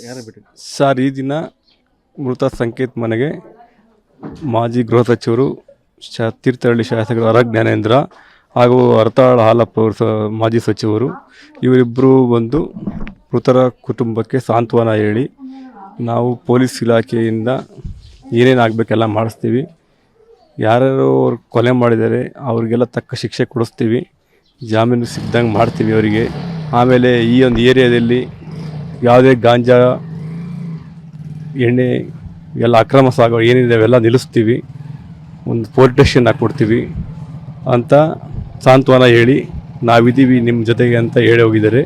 ಯಾರ ಭೇಟಿ ಸರ್? ಈ ದಿನ ಮೃತ ಸಂಕೇತ್ ಮನೆಗೆ ಮಾಜಿ ಗೃಹ ಸಚಿವರು ತೀರ್ಥಹಳ್ಳಿ ಶಾಸಕರು ಆರ್ ಜ್ಞಾನೇಂದ್ರ ಹಾಗೂ ಹರತಾಳ ಹಾಲಪ್ಪ ಅವರು ಮಾಜಿ ಸಚಿವರು ಇವರಿಬ್ಬರು ಬಂದು ಮೃತರ ಕುಟುಂಬಕ್ಕೆ ಸಾಂತ್ವನ ಹೇಳಿ, ನಾವು ಪೊಲೀಸ್ ಇಲಾಖೆಯಿಂದ ಏನೇನು ಆಗಬೇಕೆಲ್ಲ ಮಾಡಿಸ್ತೀವಿ, ಯಾರ್ಯಾರು ಅವ್ರು ಕೊಲೆ ಮಾಡಿದ್ದಾರೆ ಅವ್ರಿಗೆಲ್ಲ ತಕ್ಕ ಶಿಕ್ಷೆ ಕೊಡಿಸ್ತೀವಿ, ಜಾಮೀನು ಸಿಗ್ದಂಗೆ ಮಾಡ್ತೀವಿ ಅವರಿಗೆ. ಆಮೇಲೆ ಈ ಒಂದು ಏರಿಯಾದಲ್ಲಿ ಯಾವುದೇ ಗಾಂಜಾ, ಎಣ್ಣೆ ಎಲ್ಲ ಅಕ್ರಮ ಸಾಗಣೆ ಏನಿದೆ ಅವೆಲ್ಲ ನಿಲ್ಲಿಸ್ತೀವಿ, ಒಂದು ಪೊಲೀಸ್ ಸ್ಟೇಷನ್ ಹಾಕ್ಕೊಡ್ತೀವಿ ಅಂತ ಸಾಂತ್ವನ ಹೇಳಿ ನಾವಿದ್ದೀವಿ ನಿಮ್ಮ ಜೊತೆಗೆ ಅಂತ ಹೇಳಿ ಹೋಗಿದ್ದಾರೆ.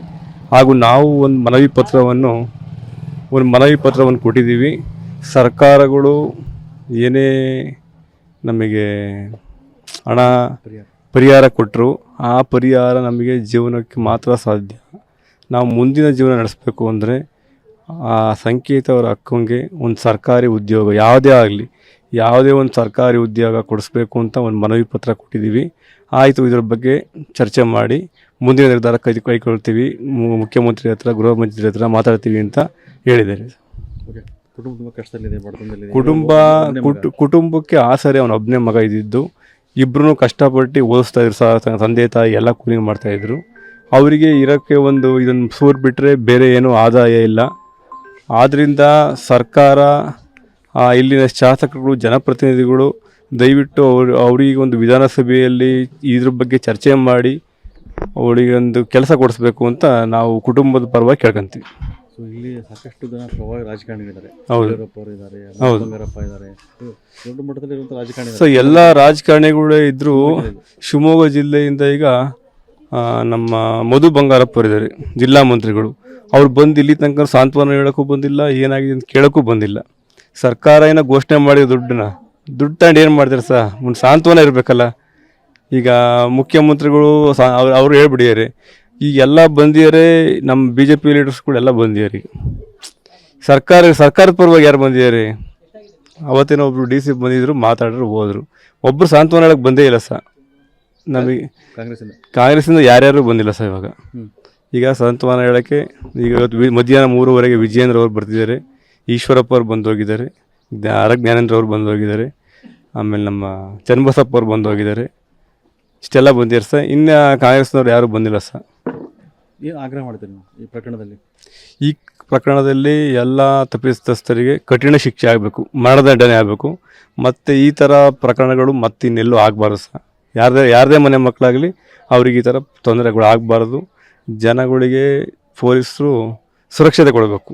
ಹಾಗೂ ನಾವು ಒಂದು ಮನವಿ ಪತ್ರವನ್ನು ಕೊಟ್ಟಿದ್ದೀವಿ. ಸರ್ಕಾರಗಳು ಏನೇ ನಮಗೆ ಹಣ ಪರಿಹಾರ ಕೊಟ್ಟರು, ಆ ಪರಿಹಾರ ನಮಗೆ ಜೀವನಕ್ಕೆ ಮಾತ್ರ ಸಾಧ್ಯ. ನಾವು ಮುಂದಿನ ಜೀವನ ನಡೆಸಬೇಕು ಅಂದರೆ ಆ ಸಂಕೇತ ಅವರ ಅಕ್ಕಂಗೆ ಒಂದು ಸರ್ಕಾರಿ ಉದ್ಯೋಗ ಯಾವುದೇ ಒಂದು ಸರ್ಕಾರಿ ಉದ್ಯೋಗ ಕೊಡಿಸ್ಬೇಕು ಅಂತ ಒಂದು ಮನವಿ ಪತ್ರ ಕೊಟ್ಟಿದ್ದೀವಿ. ಆಯಿತು, ಇದರ ಬಗ್ಗೆ ಚರ್ಚೆ ಮಾಡಿ ಮುಂದಿನ ನಿರ್ಧಾರ ಕೈಗೊಳ್ತೀವಿ, ಮುಖ್ಯಮಂತ್ರಿ ಹತ್ರ ಗೃಹ ಮಂತ್ರಿ ಹತ್ರ ಮಾತಾಡ್ತೀವಿ ಅಂತ ಹೇಳಿದ್ದಾರೆ. ಕುಟುಂಬಕ್ಕೆ ಆಸರೆ ಅವನ ಒಬ್ಬನೇ ಮಗ ಇದ್ದಿದ್ದು. ಇಬ್ಬರೂ ಕಷ್ಟಪಟ್ಟು ಓದಿಸ್ತಾ ಇದ್ರು, ತಂದೆ ತಾಯಿ ಎಲ್ಲ ಕೂಲಿಂಗ್ ಮಾಡ್ತಾಯಿದ್ರು. ಅವರಿಗೆ ಇರೋಕ್ಕೆ ಇದನ್ನು ಸೂರು ಬಿಟ್ಟರೆ ಬೇರೆ ಏನೂ ಆದಾಯ ಇಲ್ಲ. ಆದ್ದರಿಂದ ಸರ್ಕಾರ, ಇಲ್ಲಿನ ಶಾಸಕರು, ಜನಪ್ರತಿನಿಧಿಗಳು ದಯವಿಟ್ಟು ಅವರಿಗೆ ಒಂದು ವಿಧಾನಸಭೆಯಲ್ಲಿ ಇದ್ರ ಬಗ್ಗೆ ಚರ್ಚೆ ಮಾಡಿ ಅವರಿಗೆ ಒಂದು ಕೆಲಸ ಕೊಡಿಸ್ಬೇಕು ಅಂತ ನಾವು ಕುಟುಂಬದ ಪರವಾಗಿ ಕೇಳ್ಕೊಂತೀವಿ. ಇಲ್ಲಿ ಸಾಕಷ್ಟು ಜನ ಪ್ರಭಾವಿ ರಾಜಕಾರಣಿಗಳಿದ್ದಾರೆ. ಹೌದು, ದೊಡ್ಡ ಮಟ್ಟದಲ್ಲಿ ರಾಜಕಾರಣಿ. ಸೊ ಎಲ್ಲ ರಾಜಕಾರಣಿಗಳೇ ಇದ್ದರೂ ಶಿವಮೊಗ್ಗ ಜಿಲ್ಲೆಯಿಂದ ಈಗ ನಮ್ಮ ಮಧು ಬಂಗಾರಪ್ಪ ಇದ್ದಾರೆ, ಜಿಲ್ಲಾ ಮಂತ್ರಿಗಳು. ಅವ್ರು ಬಂದು ಇಲ್ಲಿ ತನಕ ಸಾಂತ್ವನ ಹೇಳೋಕ್ಕೂ ಬಂದಿಲ್ಲ, ಏನಾಗಿದೆ ಅಂತ ಕೇಳೋಕ್ಕೂ ಬಂದಿಲ್ಲ. ಸರ್ಕಾರ ಏನೋ ಘೋಷಣೆ ಮಾಡಿದ ದುಡ್ಡು ತಗೊಂಡು ಏನು ಮಾಡ್ತಾರೆ ಸರ್? ಒಂದು ಸಾಂತ್ವನ ಇರಬೇಕಲ್ಲ. ಈಗ ಮುಖ್ಯಮಂತ್ರಿಗಳು ಅವರು ಹೇಳ್ಬಿಟ್ಟಿದ್ದಾರೆ, ಈಗೆಲ್ಲ ಬಂದಿದ್ದಾರೆ, ನಮ್ಮ BJP ಲೀಡರ್ಸ್ಗಳೆಲ್ಲ ಬಂದಿದ್ದಾರೆ. ಸರ್ಕಾರದ ಪರವಾಗಿ ಯಾರು ಬಂದಿದ್ದಾರೆ? ಅವತ್ತೇನೋ ಒಬ್ರು DC ಬಂದಿದ್ರು, ಮಾತಾಡಿದ್ರು, ಹೋದ್ರು. ಒಬ್ಬರು ಸಾಂತ್ವನ ಹೇಳಕ್ಕೆ ಬಂದೇ ಇಲ್ಲ ಸರ್. ನಮಗೆ ಕಾಂಗ್ರೆಸ್ಸಿಂದ ಯಾರ್ಯಾರು ಬಂದಿಲ್ಲ ಸರ್. ಈಗ ಸಾಂತ್ವನ ಹೇಳೋಕ್ಕೆ ಈಗ ಮಧ್ಯಾಹ್ನ 3:30 ವಿಜಯೇಂದ್ರ ಅವ್ರು ಬರ್ತಿದ್ದಾರೆ, ಈಶ್ವರಪ್ಪ ಅವ್ರು ಬಂದು ಹೋಗಿದ್ದಾರೆ, ಆರ್ ಜ್ಞಾನೇಂದ್ರ ಅವ್ರು ಬಂದು ಹೋಗಿದ್ದಾರೆ, ಆಮೇಲೆ ನಮ್ಮ ಚನ್ನಬಸಪ್ಪ ಅವ್ರು ಬಂದು ಹೋಗಿದ್ದಾರೆ. ಇಷ್ಟೆಲ್ಲ ಬಂದಿದ್ದಾರೆ ಸರ್. ಇನ್ನು ಕಾಂಗ್ರೆಸ್ನವ್ರು ಯಾರೂ ಬಂದಿಲ್ಲ ಸರ್. ಏನು ಆಗ್ರಹ ಮಾಡ್ತೀರಿ ನೀವು ಈ ಪ್ರಕರಣದಲ್ಲಿ ಎಲ್ಲ ತಪ್ಪಿತಸ್ಥರಿಗೆ ಕಠಿಣ ಶಿಕ್ಷೆ ಆಗಬೇಕು, ಮರಣದಂಡನೆ ಆಗಬೇಕು. ಮತ್ತು ಈ ಥರ ಪ್ರಕರಣಗಳು ಇನ್ನೆಲ್ಲೂ ಆಗಬಾರ್ದು ಸರ್. ಯಾರದೇ ಮನೆ ಮಕ್ಕಳಾಗಲಿ ಅವ್ರಿಗೆ ಈ ಥರ ತೊಂದರೆಗಳು ಆಗಬಾರ್ದು. ಜನಗಳಿಗೆ ಪೊಲೀಸರು ಸುರಕ್ಷತೆ ಕೊಡಬೇಕು.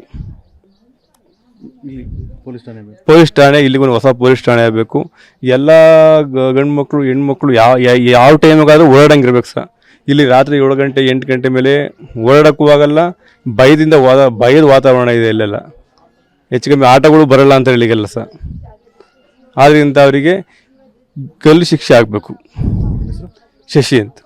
ಪೊಲೀಸ್ ಠಾಣೆ ಇಲ್ಲಿಗೊಂದು ಹೊಸ ಪೊಲೀಸ್ ಠಾಣೆ ಆಗಬೇಕು. ಎಲ್ಲ ಗಂಡು ಮಕ್ಕಳು ಹೆಣ್ಮಕ್ಳು ಯಾವ ಟೈಮಿಗಾದ್ರೂ ಓಡಾಡಂಗಿರ್ಬೇಕು ಸರ್. ಇಲ್ಲಿ ರಾತ್ರಿ 7 ಗಂಟೆ 8 ಗಂಟೆ ಮೇಲೆ ಓಡಾಡೋಕ್ಕೂ ಆಗಲ್ಲ. ಭಯದ ವಾತಾವರಣ ಇದೆ ಇಲ್ಲೆಲ್ಲ. ಹೆಚ್ಚು ಕಮ್ಮಿ ಆಟಗಳು ಬರಲ್ಲ ಅಂತ ಹೇಳಿಗೆಲ್ಲ ಸರ್. ಆದ್ದರಿಂದ ಅವರಿಗೆ ಗಲ್ಲು ಶಿಕ್ಷೆ ಆಗಬೇಕು. ಶಶಿ ಅಂತ.